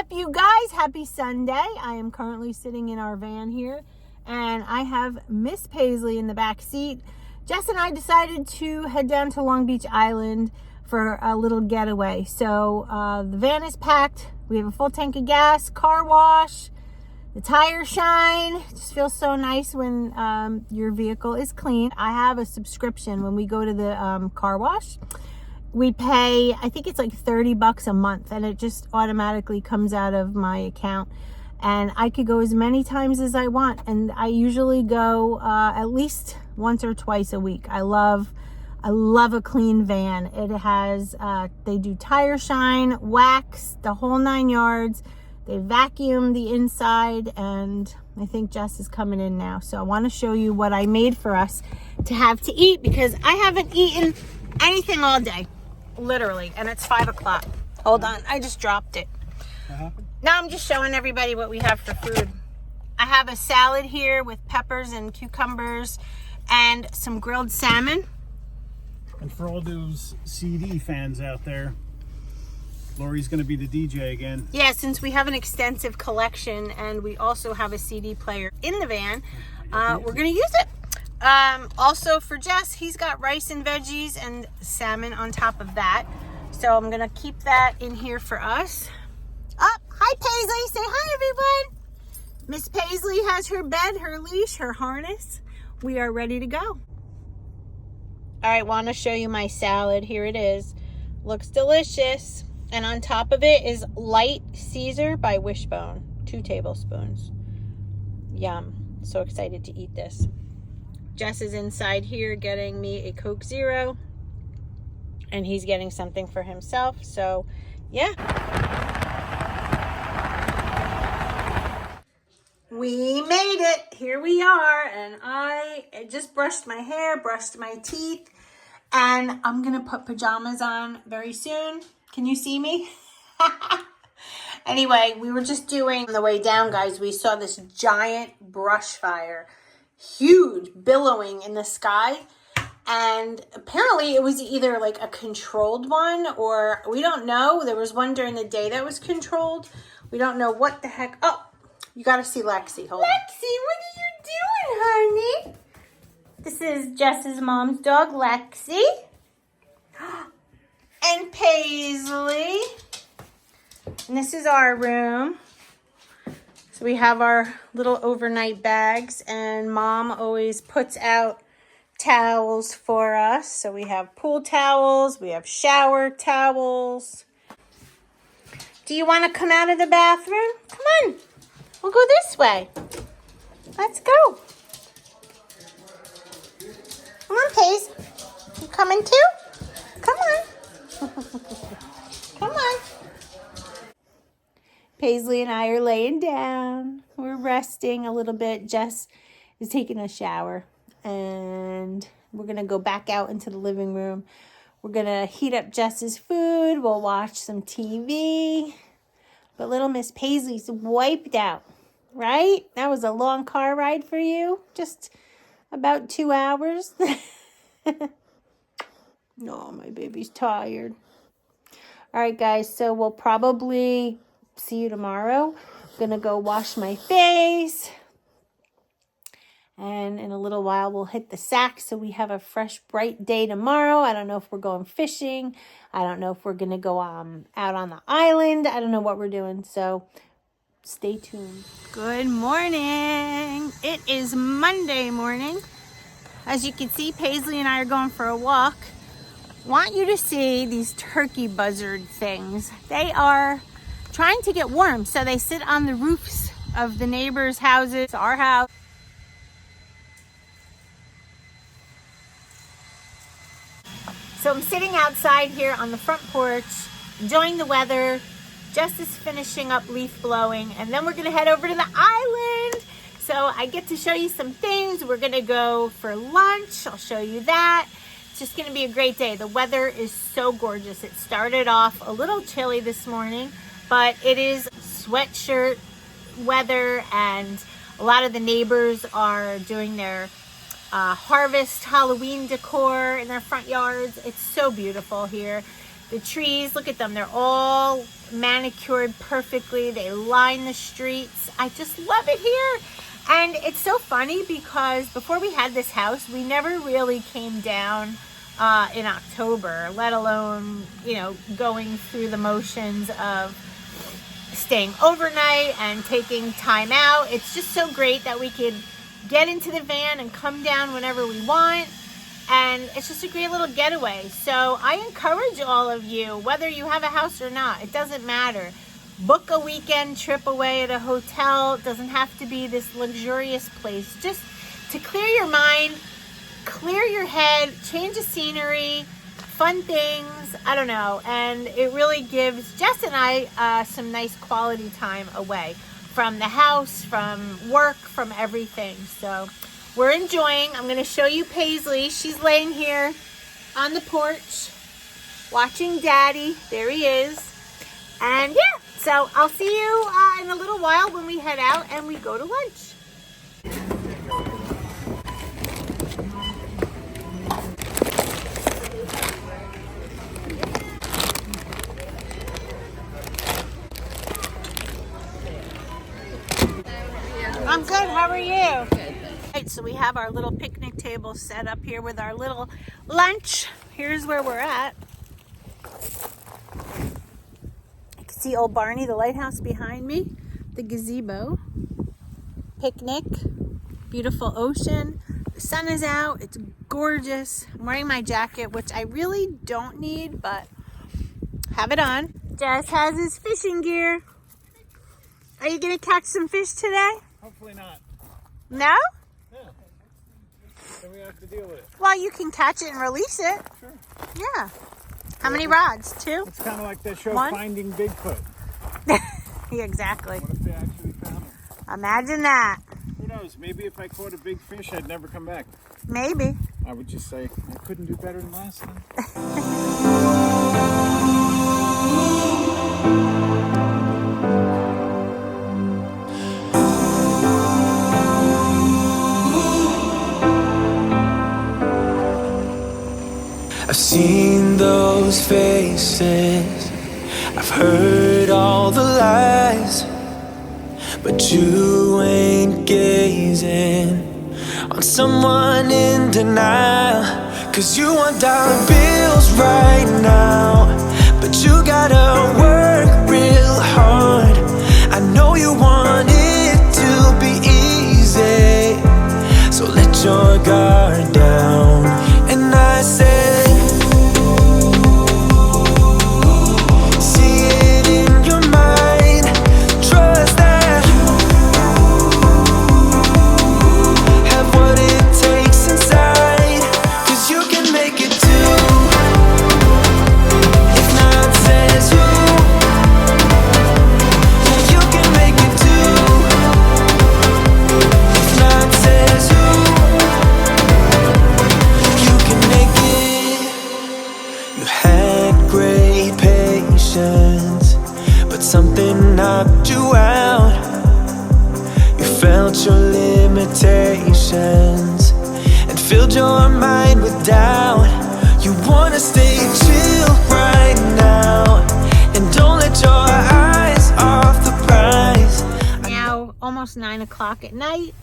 up, you guys? Happy Sunday. I am currently sitting in our van here, and I have Miss Paisley in the back seat. Jess and I decided to head down to Long Beach Island for a little getaway. So the van is packed. We have a full tank of gas, car wash, the tires shine. It just feels so nice when your vehicle is clean. I have a subscription when we go to the car wash. We pay, I think it's like $30 a month, and it just automatically comes out of my account. And I could go as many times as I want. And I usually go at least once or twice a week. I love a clean van. It has, they do tire shine, wax, the whole 9 yards. They vacuum the inside, and I think Jess is coming in now. So I want to show you what I made for us to have to eat, because I haven't eaten anything all day. Literally, and it's 5 o'clock. Hold on, I just dropped it. Now I'm just showing everybody what we have for food. I have a salad here with peppers and cucumbers and some grilled salmon. And for all those CD fans out there, Lori's going to be the DJ again. Yeah, since we have an extensive collection and we also have a CD player in the van, we're going to use it. Also for Jess, he's got rice and veggies and salmon on top of that. So I'm gonna keep that in here for us. Hi Paisley, say hi everyone. Miss Paisley has her bed, her leash, her harness. We are ready to go. All right, want to show you my salad. Here it is. Looks delicious. And on top of it is light Caesar by Wishbone, 2 tablespoons. Yum, so excited to eat this. Jess is inside here getting me a Coke Zero, and he's getting something for himself. So, yeah. We made it. Here we are, and I just brushed my hair, brushed my teeth, and I'm going to put pajamas on very soon. Can you see me? Anyway, we were just doing, on the way down, guys, we saw this giant brush fire. Huge, billowing in the sky, and apparently it was either like a controlled one, or we don't know. There was one during the day that was controlled. We don't know what the heck. Oh, you got to see Lexi. Hold on. Lexi, what are you doing, honey? This is Jess's mom's dog, Lexi, and Paisley, and this is our room. So we have our little overnight bags, and Mom always puts out towels for us. So we have pool towels, we have shower towels. Do you want to come out of the bathroom? Come on, we'll go this way. Let's go. Come on, Paige. You coming too? Come on. Come on. Paisley and I are laying down. We're resting a little bit. Jess is taking a shower, and we're going to go back out into the living room. We're going to heat up Jess's food. We'll watch some TV. But little Miss Paisley's wiped out, right? That was a long car ride for you. Just about 2 hours. No, my baby's tired. All right, guys. So we'll probably see you tomorrow. I'm gonna go wash my face, and in a little while we'll hit the sack, so we have a fresh, bright day tomorrow. I don't know if we're going fishing. I don't know if we're gonna go out on the island. I don't know what we're doing, so stay tuned. Good morning. It is Monday morning. As you can see, Paisley and I are going for a walk. Want you to see these turkey buzzard things. They are trying to get warm, so they sit on the roofs of the neighbors' houses, our house. So I'm sitting outside here on the front porch, enjoying the weather. Jess is finishing up leaf blowing, and then we're gonna head over to the island. So I get to show you some things. We're gonna go for lunch. I'll show you that. It's just gonna be a great day. The weather is so gorgeous. It started off a little chilly this morning, but it is sweatshirt weather, and a lot of the neighbors are doing their harvest Halloween decor in their front yards. It's so beautiful here. The trees, look at them. They're all manicured perfectly. They line the streets. I just love it here. And it's so funny because before we had this house, we never really came down in October, let alone, you know, going through the motions of staying overnight and taking time out. It's just so great that we could get into the van and come down whenever we want. And it's just a great little getaway. So I encourage all of you, whether you have a house or not, it doesn't matter. Book a weekend trip away at a hotel. It doesn't have to be this luxurious place. Just to clear your mind, clear your head, change the scenery, fun things, I don't know. And it really gives Jess and I some nice quality time away from the house, from work, from everything. So we're enjoying. I'm going to show you Paisley. She's laying here on the porch watching Daddy. There he is. And yeah, so I'll see you in a little while when we head out and we go to lunch. I'm good. How are you? Good. Right, so we have our little picnic table set up here with our little lunch. Here's where we're at. You can see old Barney, the lighthouse behind me, the gazebo, picnic, beautiful ocean. The sun is out. It's gorgeous. I'm wearing my jacket, which I really don't need, but have it on. Jess has his fishing gear. Are you going to catch some fish today? Hopefully not. No? Yeah. Then we have to deal with it. Well, you can catch it and release it. Sure. Yeah. How many rods? 2? It's kind of like that show 1? Finding Bigfoot. Yeah, exactly. What if they actually found him? Imagine that. Who knows? Maybe if I caught a big fish, I'd never come back. Maybe. I would just say, I couldn't do better than last time. I've seen those faces, I've heard all the lies, but you ain't gazing on someone in denial. 'Cause you want dollar bills right now, but you gotta work real hard. I know you want it to be easy, so let your guard down. And I said, but something knocked you out. You felt your limitations and filled your mind with doubt. You wanna stay chill right now and don't let your eyes off the prize. Now, almost 9 o'clock at night.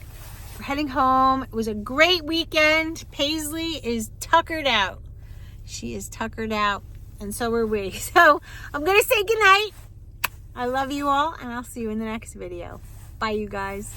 We're heading home. It was a great weekend. Paisley is tuckered out. She is tuckered out. And so are we. So I'm going to say goodnight. I love you all, and I'll see you in the next video. Bye, you guys.